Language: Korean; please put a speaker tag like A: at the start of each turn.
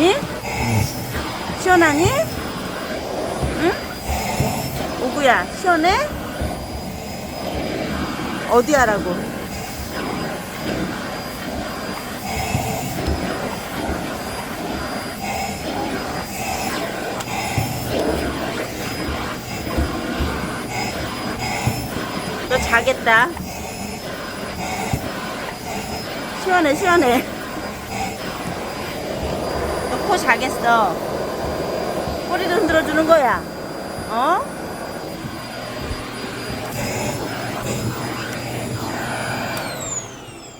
A: 시원하니? 시원하니? 응? 오구야, 시원해? 어디 하라고? 너 자겠다. 시원해, 시원해. 너 코 자겠어. 꼬리도 흔들어 주는 거야. 어?